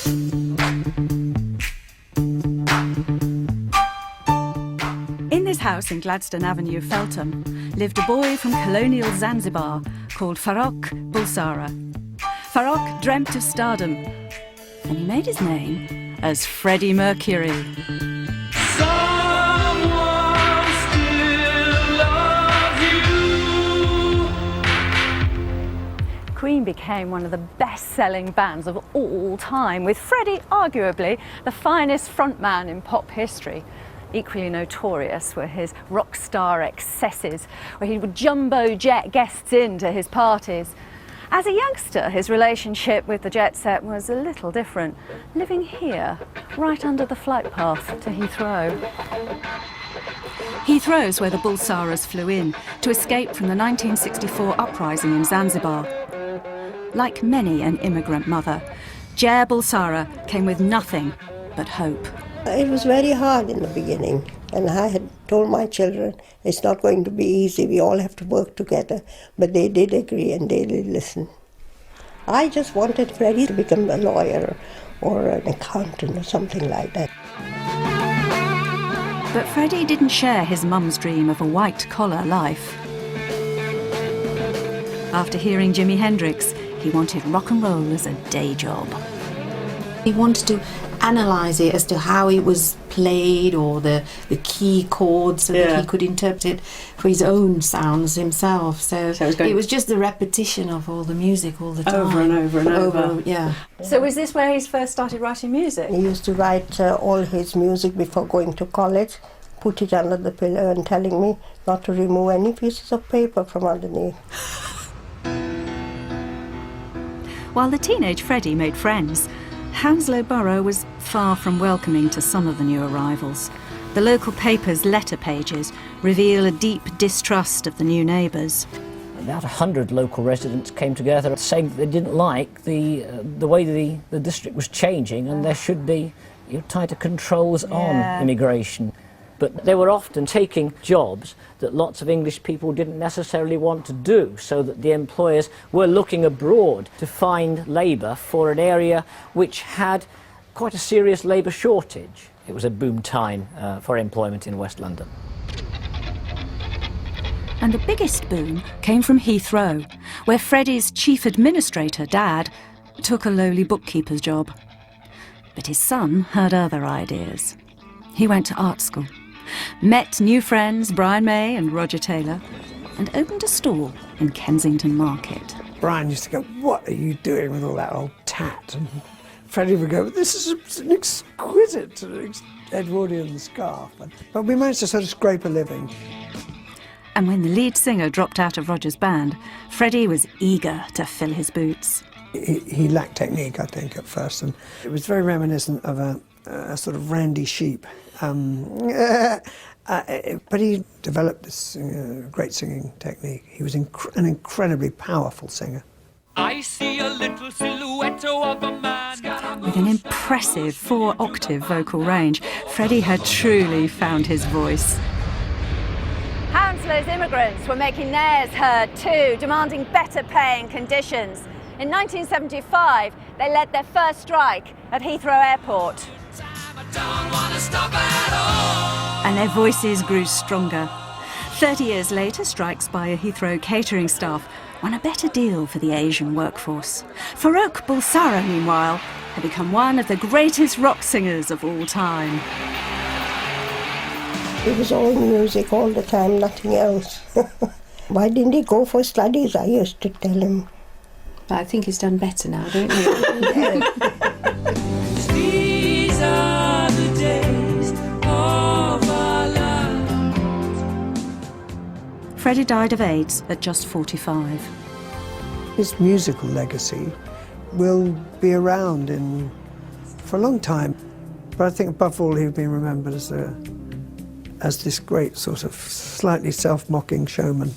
In this house in Gladstone Avenue, Feltham, lived a boy from colonial Zanzibar called Farrokh Bulsara. Farrokh dreamt of stardom, and he made his name as Freddie Mercury. Someone still loves you. Queen became one of the best-selling bands of all time, with Freddie arguably the finest frontman in pop history. Equally notorious were his rock star excesses, where he would jumbo jet guests into his parties. As a youngster, his relationship with the jet set was a little different, living here, right under the flight path to Heathrow. Heathrow's where the Bulsaras flew in to escape from the 1964 uprising in Zanzibar. Like many an immigrant mother, Jer Bulsara came with nothing but hope. It was very hard in the beginning, and I had told my children it's not going to be easy, we all have to work together, but they did agree and they did listen. I just wanted Freddie to become a lawyer or an accountant or something like that. But Freddie didn't share his mum's dream of a white-collar life. After hearing Jimi Hendrix, he wanted rock and roll as a day job. He wanted to analyse it as to how it was played, or the key chords, so that he could interpret it for his own sounds himself. So it was just the repetition of all the music all the time. Over and over and over. Yeah. So was this where he first started writing music? He used to write all his music before going to college, put it under the pillow and telling me not to remove any pieces of paper from underneath. While the teenage Freddie made friends, Hounslow Borough was far from welcoming to some of the new arrivals. The local paper's letter pages reveal a deep distrust of the new neighbours. About 100 local residents came together saying that they didn't like the way the district was changing, and there should be tighter controls on immigration. But they were often taking jobs that lots of English people didn't necessarily want to do, so that the employers were looking abroad to find labour for an area which had quite a serious labour shortage. It was a boom time for employment in West London. And the biggest boom came from Heathrow, where Freddie's chief administrator, Dad, took a lowly bookkeeper's job. But his son had other ideas. He went to art school, met new friends Brian May and Roger Taylor, and opened a stall in Kensington Market. Brian used to go, "What are you doing with all that old tat?" And Freddie would go, "This is an exquisite Edwardian scarf." But we managed to sort of scrape a living. And when the lead singer dropped out of Roger's band, Freddie was eager to fill his boots. He lacked technique, I think, at first, and it was very reminiscent of a sort of Randy Sheep. But he developed this great singing technique. He was an incredibly powerful singer. I see a little silhouette of a man. With an impressive 4-octave vocal range, Freddie had truly found his voice. Hounslow's immigrants were making theirs heard too, demanding better pay and conditions. In 1975, they led their first strike at Heathrow Airport. And their voices grew stronger. 30 years later, strikes by a Heathrow catering staff won a better deal for the Asian workforce. Farrokh Bulsara, meanwhile, had become one of the greatest rock singers of all time. It was all music all the time, nothing else. Why didn't he go for studies, I used to tell him. But I think he's done better now, don't you? These are the days of our lives. Freddie died of AIDS at just 45. His musical legacy will be around for a long time. But I think above all he'll be remembered as this great sort of slightly self-mocking showman.